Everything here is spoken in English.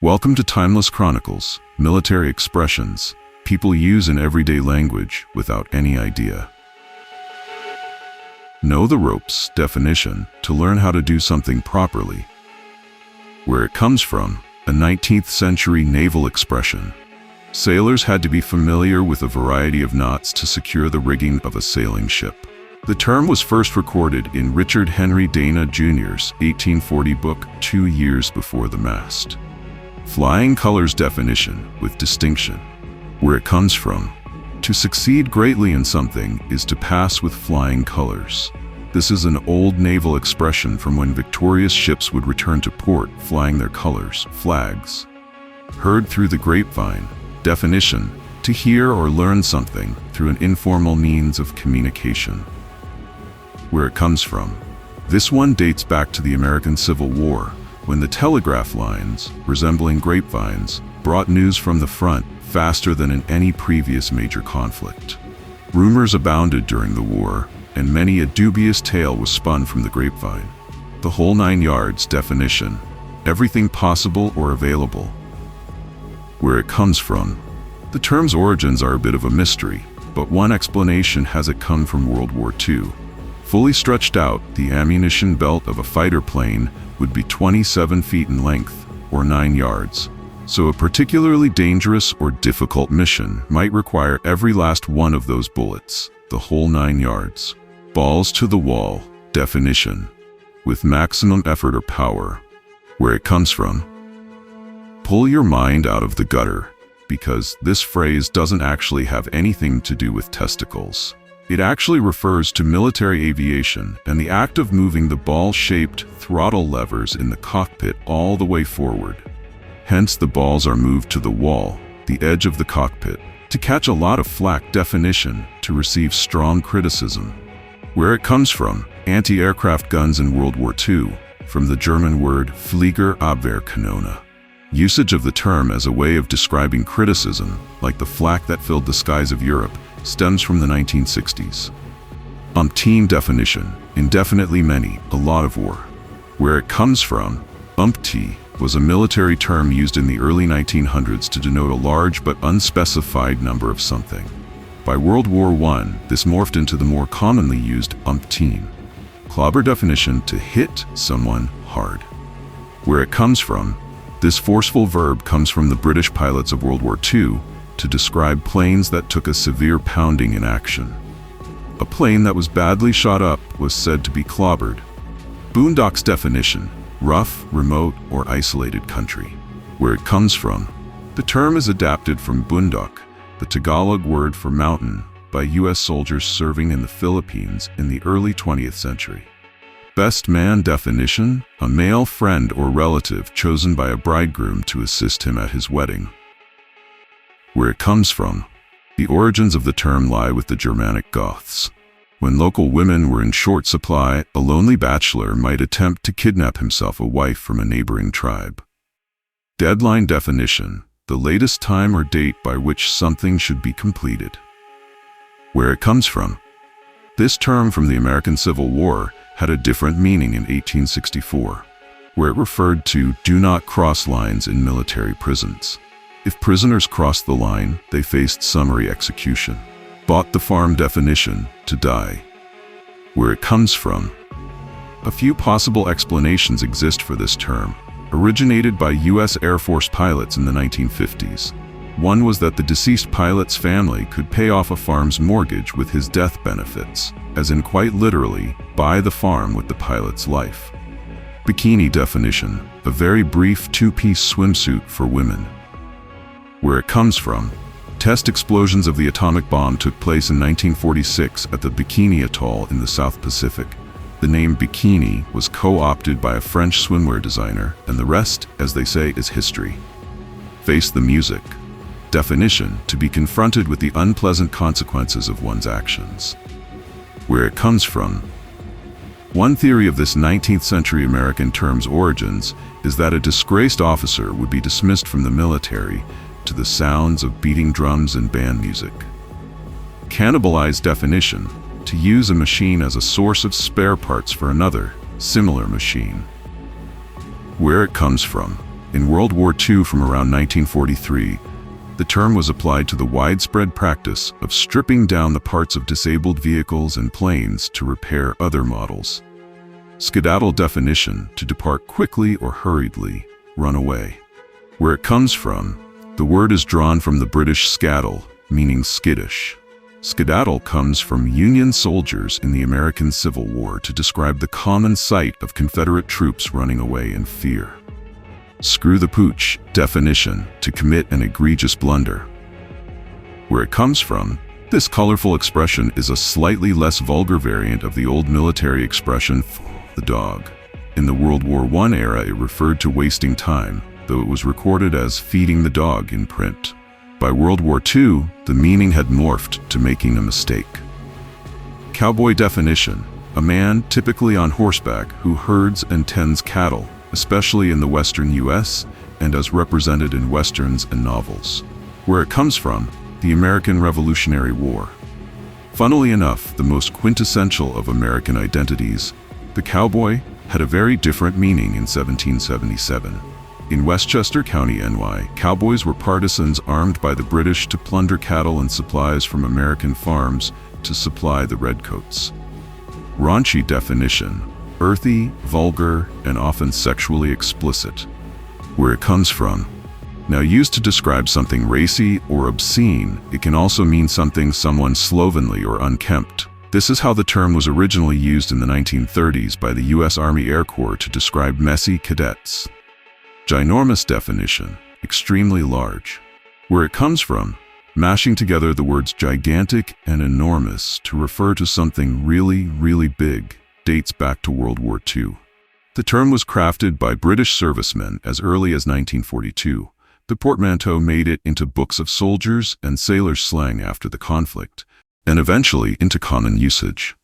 Welcome to Timeless Chronicles, military expressions people use in everyday language without any idea. Know the ropes definition to learn how to do something properly. Where it comes from, a 19th century naval expression. Sailors had to be familiar with a variety of knots to secure the rigging of a sailing ship. The term was first recorded in Richard Henry Dana Jr.'s 1840 book 2 years before the mast. Flying colors definition with distinction. Where it comes from. To succeed greatly in something is to pass with flying colors. This is an old naval expression from when victorious ships would return to port flying their colors, flags. Heard through the grapevine. Definition: to hear or learn something through an informal means of communication. Where it comes from. This one dates back to the American Civil War, when the telegraph lines, resembling grapevines, brought news from the front faster than in any previous major conflict. Rumors abounded during the war, and many a dubious tale was spun from the grapevine. The whole 9 yards definition: everything possible or available. Where it comes from. The term's origins are a bit of a mystery, but one explanation has it come from World War II. Fully stretched out, the ammunition belt of a fighter plane would be 27 feet in length, or 9 yards. So a particularly dangerous or difficult mission might require every last one of those bullets, the whole 9 yards. Balls to the wall, definition: with maximum effort or power. Where it comes from. Pull your mind out of the gutter, because this phrase doesn't actually have anything to do with testicles. It actually refers to military aviation and the act of moving the ball-shaped throttle levers in the cockpit all the way forward. Hence, the balls are moved to the wall, the edge of the cockpit, to catch a lot of flack. Definition: to receive strong criticism. Where it comes from. Anti-aircraft guns in World War II, from the German word Fliegerabwehrkanone. Usage of the term as a way of describing criticism, like the flack that filled the skies of Europe, stems from the 1960s. Umpteen definition: indefinitely many, a lot of war. Where it comes from. Umpty was a military term used in the early 1900s to denote a large but unspecified number of something. By World War I, this morphed into the more commonly used umpteen. Clobber definition: to hit someone hard. Where it comes from. This forceful verb comes from the British pilots of World War II to describe planes that took a severe pounding in action. A plane that was badly shot up was said to be clobbered. Boondocks definition: rough, remote, or isolated country. Where it comes from. The term is adapted from bundak, the Tagalog word for mountain, by U.S. soldiers serving in the Philippines in the early 20th century. Best man definition: a male friend or relative chosen by a bridegroom to assist him at his wedding. Where it comes from. The origins of the term lie with the Germanic Goths. When local women were in short supply, a lonely bachelor might attempt to kidnap himself a wife from a neighboring tribe. Deadline definition: the latest time or date by which something should be completed. Where it comes from. This term from the American Civil War had a different meaning in 1864, where it referred to do not cross lines in military prisons. If prisoners crossed the line, they faced summary execution. Bought the farm definition: to die. Where it comes from. A few possible explanations exist for this term, originated by U.S. Air Force pilots in the 1950s. One was that the deceased pilot's family could pay off a farm's mortgage with his death benefits, as in quite literally, buy the farm with the pilot's life. Bikini definition: a very brief two-piece swimsuit for women. Where it comes from. Test explosions of the atomic bomb took place in 1946 at the Bikini Atoll in the South Pacific. The name bikini was co-opted by a French swimwear designer, and the rest, as they say, is history. Face the music. Definition: to be confronted with the unpleasant consequences of one's actions. Where it comes from. One theory of this 19th century American term's origins is that a disgraced officer would be dismissed from the military to the sounds of beating drums and band music. Cannibalize definition: to use a machine as a source of spare parts for another, similar machine. Where it comes from. In World War II from around 1943, the term was applied to the widespread practice of stripping down the parts of disabled vehicles and planes to repair other models. Skedaddle definition: to depart quickly or hurriedly, run away. Where it comes from, the word is drawn from the British scaddle, meaning skittish. Skedaddle comes from Union soldiers in the American Civil War to describe the common sight of Confederate troops running away in fear. Screw the pooch definition: to commit an egregious blunder. Where it comes from, this colorful expression is a slightly less vulgar variant of the old military expression, the dog. In the World War I era, it referred to wasting time, though it was recorded as feeding the dog in print. By World War II, the meaning had morphed to making a mistake. Cowboy definition: a man, typically on horseback, who herds and tends cattle, especially in the western U.S. and as represented in westerns and novels. Where it comes from, the American Revolutionary War. Funnily enough, the most quintessential of American identities, the cowboy, had a very different meaning in 1777. In Westchester County, NY, cowboys were partisans armed by the British to plunder cattle and supplies from American farms to supply the redcoats. Raunchy definition: earthy, vulgar, and often sexually explicit. Where it comes from. Now, used to describe something racy or obscene, it can also mean someone slovenly or unkempt. This is how the term was originally used in the 1930s by the U.S. Army Air Corps to describe messy cadets. Ginormous definition: extremely large. Where it comes from, mashing together the words gigantic and enormous to refer to something really, really big, dates back to World War II. The term was crafted by British servicemen as early as 1942. The portmanteau made it into books of soldiers and sailors' slang after the conflict, and eventually into common usage.